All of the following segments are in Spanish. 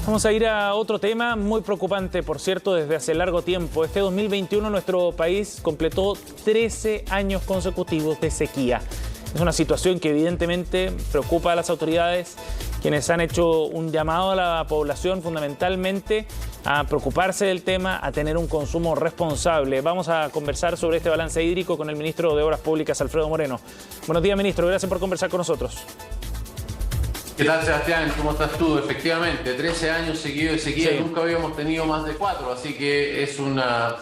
Vamos a ir a otro tema muy preocupante, por cierto, desde hace largo tiempo. Este 2021 nuestro país completó 13 años consecutivos de sequía. Es una situación que evidentemente preocupa a las autoridades, quienes han hecho un llamado a la población fundamentalmente a preocuparse del tema, a tener un consumo responsable. Vamos a conversar sobre este balance hídrico con el ministro de Obras Públicas, Alfredo Moreno. Buenos días, ministro. Gracias por conversar con nosotros. ¿Qué tal, Sebastián? ¿Cómo estás tú? Efectivamente, 13 años seguidos de sequía, sí. Nunca habíamos tenido más de 4, así que es una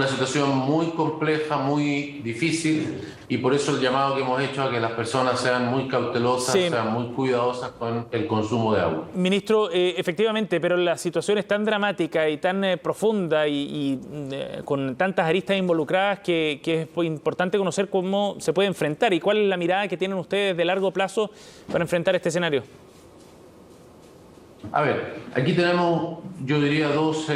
situación muy compleja, muy difícil, y por eso el llamado que hemos hecho a que las personas sean muy cautelosas, sí, sean muy cuidadosas con el consumo de agua. Ministro, efectivamente, pero la situación es tan dramática y tan profunda y con tantas aristas involucradas que es importante conocer cómo se puede enfrentar y cuál es la mirada que tienen ustedes de largo plazo para enfrentar este escenario. A ver, aquí tenemos, yo diría, dos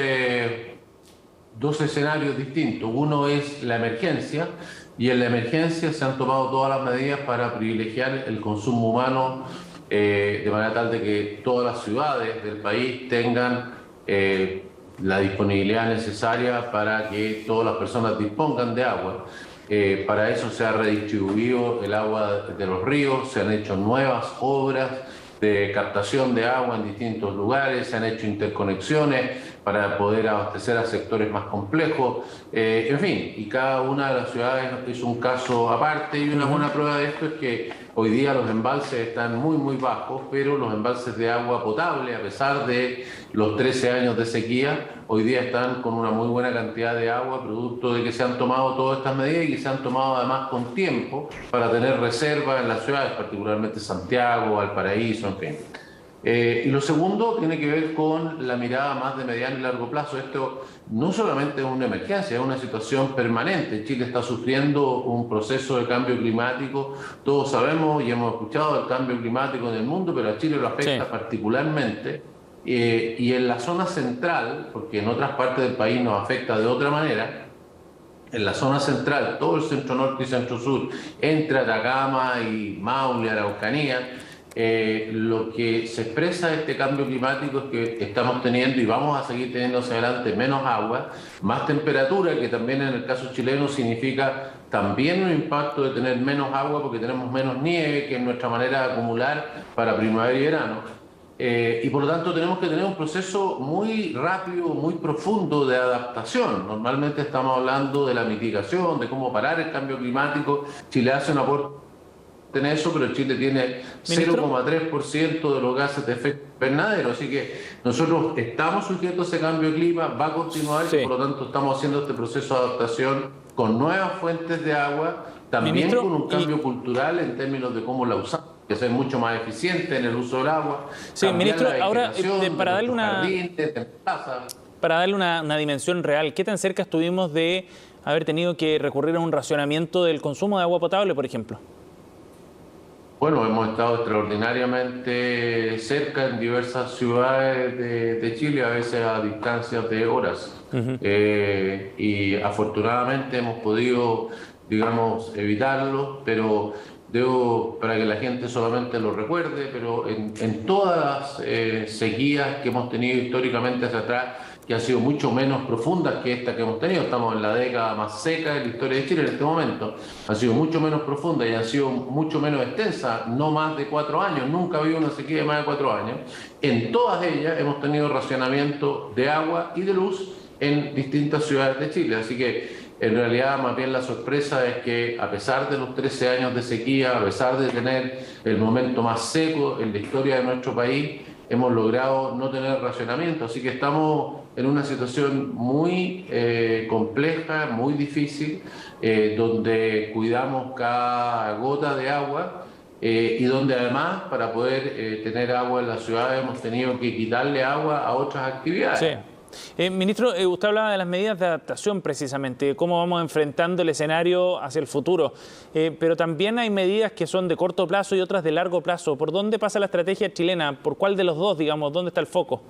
escenarios distintos. Uno es la emergencia, y en la emergencia se han tomado todas las medidas para privilegiar el consumo humano de manera tal de que todas las ciudades del país tengan la disponibilidad necesaria para que todas las personas dispongan de agua. Para eso se ha redistribuido el agua de los ríos, se han hecho nuevas obras de captación de agua en distintos lugares, se han hecho interconexiones para poder abastecer a sectores más complejos, en fin, y cada una de las ciudades es un caso aparte, y una buena prueba de esto es que hoy día los embalses están muy bajos, pero los embalses de agua potable, a pesar de los 13 años de sequía, hoy día están con una muy buena cantidad de agua, producto de que se han tomado todas estas medidas y que se han tomado además con tiempo para tener reservas en las ciudades, particularmente Santiago, Valparaíso, en fin. Y lo segundo tiene que ver con la mirada más de mediano y largo plazo. Esto no solamente es una emergencia, es una situación permanente. Chile está sufriendo un proceso de cambio climático. Todos sabemos y hemos escuchado el cambio climático en el mundo, pero a Chile lo afecta particularmente. Y en la zona central, porque en otras partes del país nos afecta de otra manera, en la zona central, todo el centro norte y centro sur, entre Atacama y Maule, Araucanía, lo que se expresa de este cambio climático es que estamos teniendo y vamos a seguir teniendo hacia adelante menos agua, más temperatura, que también en el caso chileno significa también un impacto de tener menos agua porque tenemos menos nieve, que es nuestra manera de acumular para primavera y verano. Y por lo tanto tenemos que tener un proceso muy rápido, muy profundo de adaptación. Normalmente estamos hablando de la mitigación, de cómo parar el cambio climático. Chile hace un aporte en eso, pero Chile tiene 0,3% de los gases de efecto invernadero, así que nosotros estamos sujetos a ese cambio de clima, va a continuar, y por lo tanto estamos haciendo este proceso de adaptación con nuevas fuentes de agua, también con un cambio cultural en términos de cómo la usamos, que ser mucho más eficiente en el uso del agua. Sí, ministro, ahora para darle una dimensión real, ¿qué tan cerca estuvimos de haber tenido que recurrir a un racionamiento del consumo de agua potable, por ejemplo? Bueno, hemos estado extraordinariamente cerca en diversas ciudades de Chile, a veces a distancias de horas. Y afortunadamente hemos podido, digamos, evitarlo, pero para que la gente solamente lo recuerde, pero en todas las sequías que hemos tenido históricamente hacia atrás, que han sido mucho menos profundas que esta que hemos tenido, estamos en la década más seca de la historia de Chile en este momento, han sido mucho menos profundas y han sido mucho menos extensas, no más de 4 años, nunca ha habido una sequía de más de 4 años. En todas ellas hemos tenido racionamiento de agua y de luz en distintas ciudades de Chile, así que en realidad más bien la sorpresa es que a pesar de los 13 años de sequía, a pesar de tener el momento más seco en la historia de nuestro país, hemos logrado no tener racionamiento, así que estamos en una situación muy compleja, muy difícil, donde cuidamos cada gota de agua y donde además para poder tener agua en la ciudad hemos tenido que quitarle agua a otras actividades. Sí. Ministro, usted hablaba de las medidas de adaptación precisamente, de cómo vamos enfrentando el escenario hacia el futuro, pero también hay medidas que son de corto plazo y otras de largo plazo. ¿Por dónde pasa la estrategia chilena? ¿Por cuál de los dos, digamos? ¿Dónde está el foco?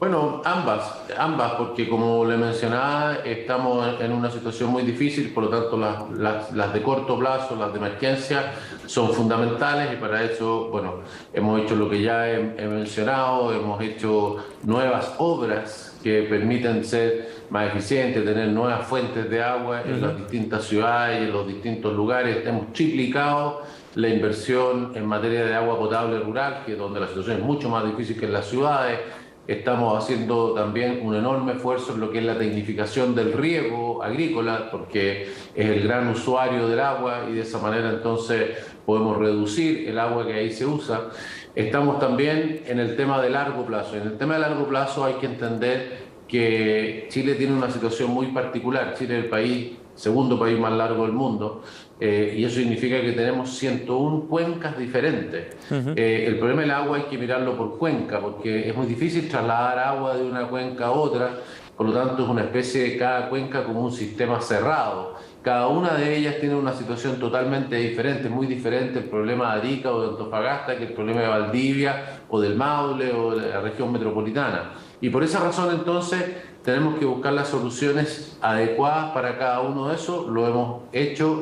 Bueno, ambas, porque como le mencionaba, estamos en una situación muy difícil, por lo tanto las de corto plazo, las de emergencia, son fundamentales y para eso, bueno, hemos hecho lo que ya he mencionado, hemos hecho nuevas obras que permiten ser más eficientes, tener nuevas fuentes de agua en las distintas ciudades y en los distintos lugares. Hemos triplicado la inversión en materia de agua potable rural, que es donde la situación es mucho más difícil que en las ciudades. Estamos haciendo también un enorme esfuerzo en lo que es la tecnificación del riego agrícola, porque es el gran usuario del agua y de esa manera entonces podemos reducir el agua que ahí se usa. Estamos también en el tema de largo plazo. En el tema de largo plazo hay que entender que Chile tiene una situación muy particular. Chile es el segundo país más largo del mundo, y eso significa que tenemos 101 cuencas diferentes. El problema del agua hay que mirarlo por cuenca, porque es muy difícil trasladar agua de una cuenca a otra, por lo tanto es una especie de cada cuenca como un sistema cerrado. Cada una de ellas tiene una situación totalmente diferente, muy diferente el problema de Arica o de Antofagasta que el problema de Valdivia o del Maule o de la región metropolitana. Y por esa razón entonces tenemos que buscar las soluciones adecuadas para cada uno de esos. Lo hemos hecho,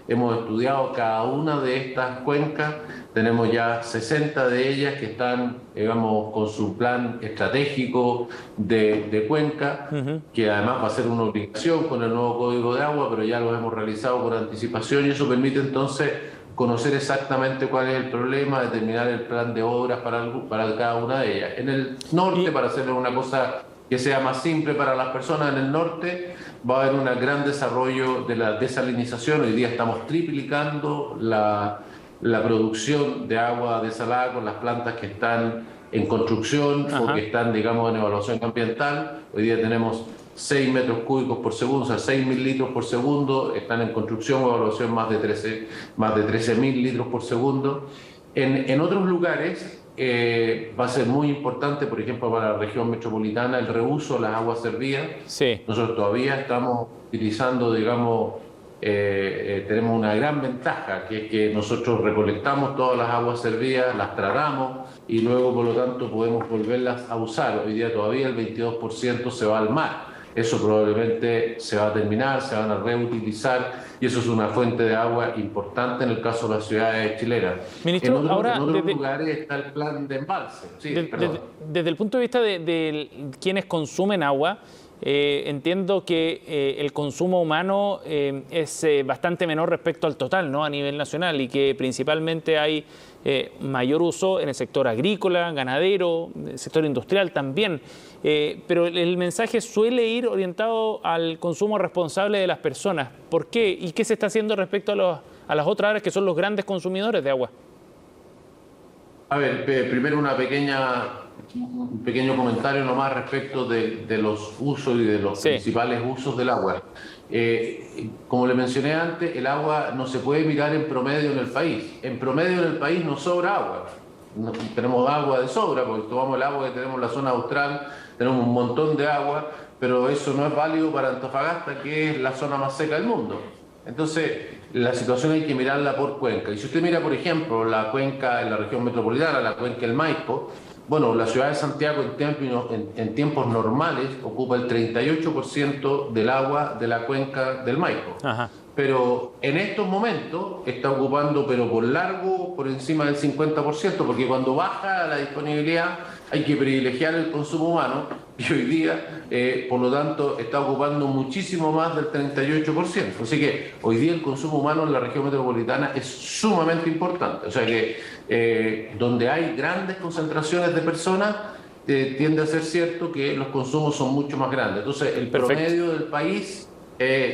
hemos estudiado cada una de estas cuencas, tenemos ya 60 de ellas que están, digamos, con su plan estratégico de cuenca, que además va a ser una obligación con el nuevo Código de Agua, pero ya lo hemos realizado con anticipación y eso permite entonces conocer exactamente cuál es el problema, determinar el plan de obras para cada una de ellas. En el norte, para hacerle una cosa que sea más simple para las personas, en el norte va a haber un gran desarrollo de la desalinización. Hoy día estamos triplicando la producción de agua desalada con las plantas que están en construcción o que están, digamos, en evaluación ambiental. Hoy día tenemos 6 metros cúbicos por segundo, o sea, 6.000 litros por segundo, están en construcción o evaluación más de 13.000 litros por segundo. En otros lugares va a ser muy importante, por ejemplo, para la región metropolitana, el reuso de las aguas servidas. Sí. Nosotros todavía estamos utilizando, digamos, tenemos una gran ventaja, que es que nosotros recolectamos todas las aguas servidas, las tratamos y luego, por lo tanto, podemos volverlas a usar. Hoy día todavía el 22% se va al mar. Eso probablemente se va a terminar, se van a reutilizar y eso es una fuente de agua importante en el caso de las ciudades chilenas. Ministro, en ahora, otros lugares está el plan de embalse. Sí, desde el punto de vista de quienes consumen agua, entiendo que el consumo humano es bastante menor respecto al total, ¿no?, a nivel nacional, y que principalmente hay mayor uso en el sector agrícola, ganadero, el sector industrial también. Pero el mensaje suele ir orientado al consumo responsable de las personas. ¿Por qué? ¿Y qué se está haciendo respecto a las otras áreas que son los grandes consumidores de agua? A ver, primero un pequeño comentario nomás respecto de los usos y de los principales usos del agua. Como le mencioné antes, el agua no se puede mirar en promedio en el país. En promedio en el país no sobra agua. No, tenemos agua de sobra, porque tomamos el agua que tenemos en la zona austral, tenemos un montón de agua, pero eso no es válido para Antofagasta, que es la zona más seca del mundo. Entonces, la situación hay que mirarla por cuenca. Y si usted mira, por ejemplo, la cuenca en la región metropolitana, la cuenca del Maipo, bueno, la ciudad de Santiago en tiempos normales ocupa el 38% del agua de la cuenca del Maipo. Pero en estos momentos está ocupando, pero por largo, por encima del 50%, porque cuando baja la disponibilidad hay que privilegiar el consumo humano y hoy día, por lo tanto, está ocupando muchísimo más del 38%. Así que hoy día el consumo humano en la región metropolitana es sumamente importante. O sea que donde hay grandes concentraciones de personas, tiende a ser cierto que los consumos son mucho más grandes. Entonces, el promedio del país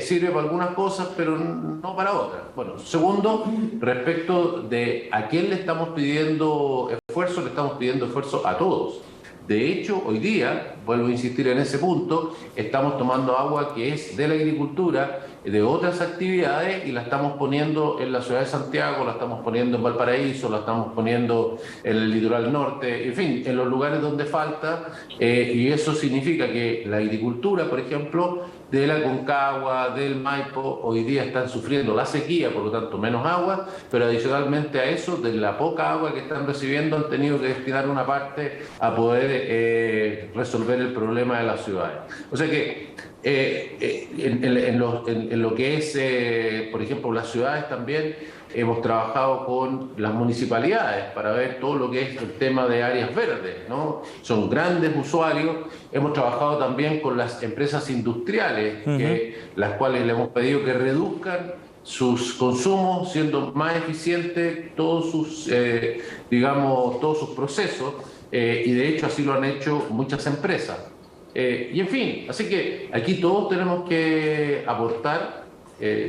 sirve para algunas cosas, pero no para otras. Bueno, segundo, respecto de a quién le estamos pidiendo esfuerzo a todos. De hecho, hoy día vuelvo a insistir en ese punto, estamos tomando agua que es de la agricultura, de otras actividades, y la estamos poniendo en la ciudad de Santiago, la estamos poniendo en Valparaíso, la estamos poniendo en el litoral norte, en fin, en los lugares donde falta, y eso significa que la agricultura, por ejemplo, de la Aconcagua, del Maipo, hoy día están sufriendo la sequía, por lo tanto menos agua, pero adicionalmente a eso, de la poca agua que están recibiendo, han tenido que destinar una parte a poder resolver el problema de las ciudades. O sea que en lo que es, por ejemplo, las ciudades también hemos trabajado con las municipalidades para ver todo lo que es el tema de áreas verdes, ¿no? Son grandes usuarios. Hemos trabajado también con las empresas industriales, las cuales le hemos pedido que reduzcan sus consumos, siendo más eficientes todos sus, todos sus procesos, y de hecho así lo han hecho muchas empresas. Y en fin, así que aquí todos tenemos que aportar.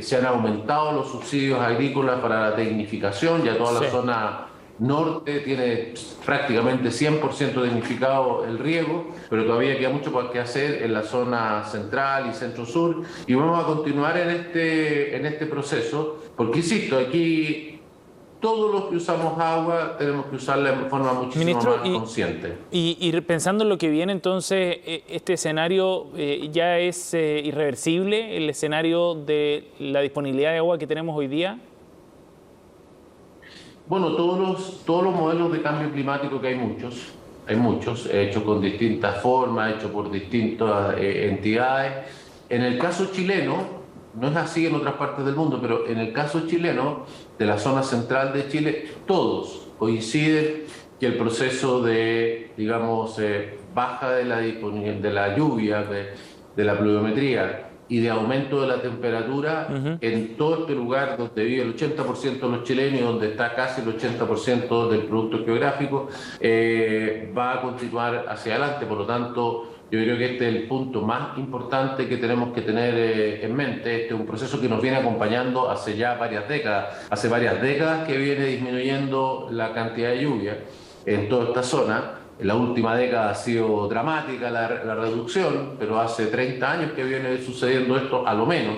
Se han aumentado los subsidios agrícolas para la tecnificación, ya toda la zona norte tiene prácticamente 100% tecnificado el riego, pero todavía queda mucho que hacer en la zona central y centro-sur, y vamos a continuar en este proceso, porque insisto, aquí todos los que usamos agua tenemos que usarla de forma muchísimo más consciente. Y pensando en lo que viene, entonces, ¿este escenario ya es irreversible, el escenario de la disponibilidad de agua que tenemos hoy día? Bueno, todos los modelos de cambio climático, que hay muchos, hechos con distintas formas, hechos por distintas entidades. En el caso chileno, no es así en otras partes del mundo, pero en el caso chileno, de la zona central de Chile, todos coinciden que el proceso de, baja de la lluvia, de la pluviometría y de aumento de la temperatura en todo este lugar donde vive el 80% de los chilenos y donde está casi el 80% del producto geográfico, va a continuar hacia adelante. Por lo tanto, yo creo que este es el punto más importante que tenemos que tener en mente. Este es un proceso que nos viene acompañando hace ya varias décadas. Hace varias décadas que viene disminuyendo la cantidad de lluvia en toda esta zona. En la última década ha sido dramática la reducción, pero hace 30 años que viene sucediendo esto, a lo menos.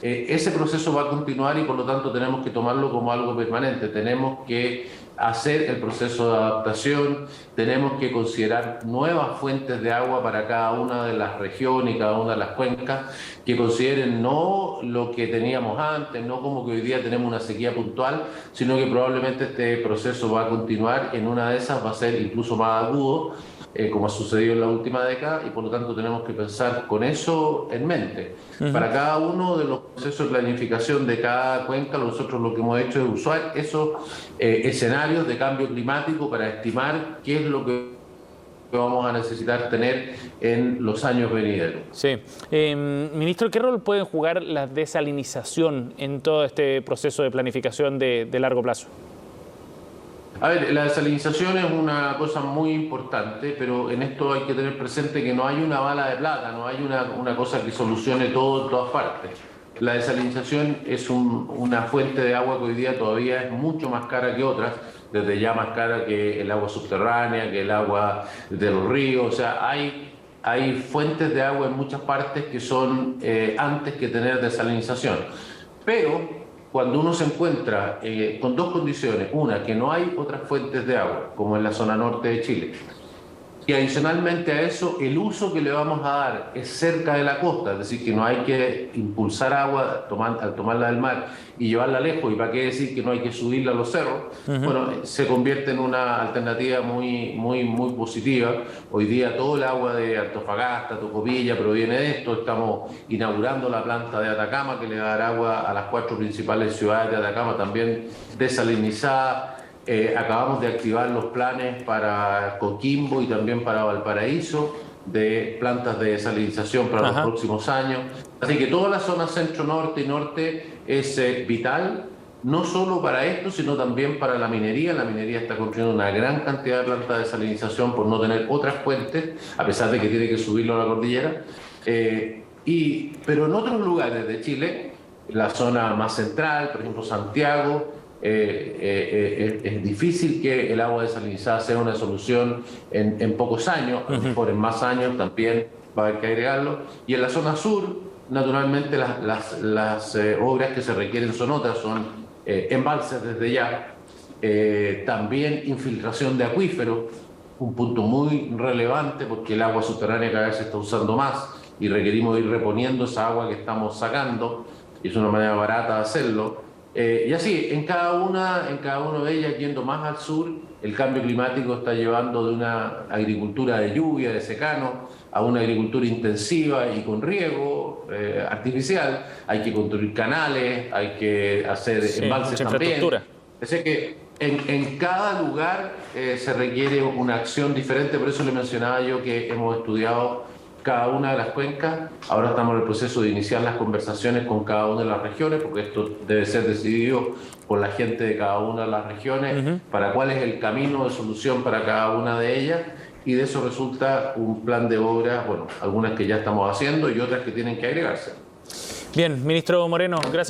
Ese proceso va a continuar y por lo tanto tenemos que tomarlo como algo permanente. Tenemos que hacer el proceso de adaptación, tenemos que considerar nuevas fuentes de agua para cada una de las regiones y cada una de las cuencas, que consideren no lo que teníamos antes, no como que hoy día tenemos una sequía puntual, sino que probablemente este proceso va a continuar. En una de esas va a ser incluso más agudo, como ha sucedido en la última década, y por lo tanto tenemos que pensar con eso en mente. Para cada uno de los procesos de planificación de cada cuenca, nosotros lo que hemos hecho es usar esos escenarios de cambio climático para estimar qué es lo que vamos a necesitar tener en los años venideros. Sí. Ministro, ¿qué rol puede jugar la desalinización en todo este proceso de planificación de largo plazo? A ver, la desalinización es una cosa muy importante, pero en esto hay que tener presente que no hay una bala de plata, no hay una cosa que solucione todo en todas partes. La desalinización es una fuente de agua que hoy día todavía es mucho más cara que otras, desde ya más cara que el agua subterránea, que el agua de los ríos. O sea, hay fuentes de agua en muchas partes que son antes que tener desalinización. Pero cuando uno se encuentra con dos condiciones: una, que no hay otras fuentes de agua, como en la zona norte de Chile, y adicionalmente a eso, el uso que le vamos a dar es cerca de la costa, es decir, que no hay que impulsar agua al tomarla del mar y llevarla lejos, y para qué decir que no hay que subirla a los cerros. Bueno, se convierte en una alternativa muy positiva. Hoy día todo el agua de Antofagasta, Tocopilla proviene de esto. Estamos inaugurando la planta de Atacama, que le va a dar agua a las 4 principales ciudades de Atacama, también desalinizada. Acabamos de activar los planes para Coquimbo y también para Valparaíso, de plantas de desalinización para los próximos años. Así que toda la zona centro-norte y norte es vital, no solo para esto, sino también para la minería. La minería está construyendo una gran cantidad de plantas de desalinización por no tener otras fuentes, a pesar de que tiene que subirlo a la cordillera. Pero en otros lugares de Chile, la zona más central, por ejemplo Santiago, es difícil que el agua desalinizada sea una solución en pocos años, a lo mejor en más años también va a haber que agregarlo. Y en la zona sur, naturalmente, las obras que se requieren son otras, son embalses desde ya, también infiltración de acuíferos, un punto muy relevante porque el agua subterránea cada vez se está usando más y requerimos ir reponiendo esa agua que estamos sacando, y es una manera barata de hacerlo. Y así, en cada una de ellas, yendo más al sur, el cambio climático está llevando de una agricultura de lluvia, de secano, a una agricultura intensiva y con riego artificial. Hay que construir canales, hay que hacer embalses también. Es decir, que en cada lugar se requiere una acción diferente, por eso le mencionaba yo que hemos estudiado cada una de las cuencas. Ahora estamos en el proceso de iniciar las conversaciones con cada una de las regiones, porque esto debe ser decidido por la gente de cada una de las regiones, para cuál es el camino de solución para cada una de ellas, y de eso resulta un plan de obras, bueno, algunas que ya estamos haciendo y otras que tienen que agregarse. Bien, ministro Moreno, gracias.